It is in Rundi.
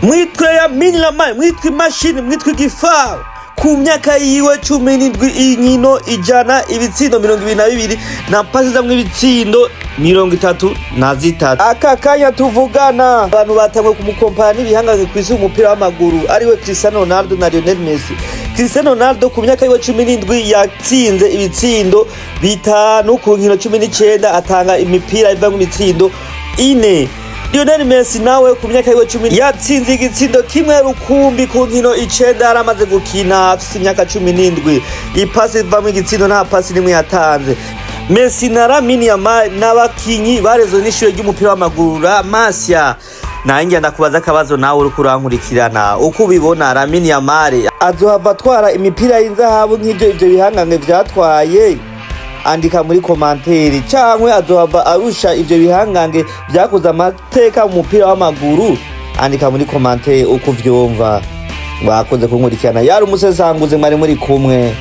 mwitwe Lamine Yamal, mwitwe imashini, mwitwe igifaru. Ku myaka yiwe 17 inkino ijana ibitsindo 22 na pasi zamwe ibitsindo 33. Aka kanya tuvugana abantu batamwe kumukompara n'ibihangange kwisi umupira w'amaguru ariwe Cristiano Ronardo na Lionel Messi. Cristiano Ronaldo ku myaka yiwe 17 yatsinze ibitsindo 5 ku nkino 19 atanga imipira iva mu bitsindo 4. Lionel Messi nawe ku myaka yiwe 10 yatsinze igitsindo kimwe rukumbi ku nkino 9 aramaze gukina afite imyaka 17. Ipasi iva mu gitsindo nta pasi nimwe yatanze. Messi na Lamine Yamal n'abakinyi barezo n'ishure ry'umupira w'amaguru Masya. Nanjye ndakubaza akabazo nawe uri kurankurikirana uko ubibona Lamine Yamal azohava atwara imipira y'inzahabu nk'ibyo bihangange vyatwaye? Andika muri komanteri cyangwa azohava arusha ivyo bihangange byakoze amateka mu mupira w'amaguru? Andika muri komanteri uko vyumva. Mwakoze kunkurikirana, yari umusesanguze mwari muri kumwe.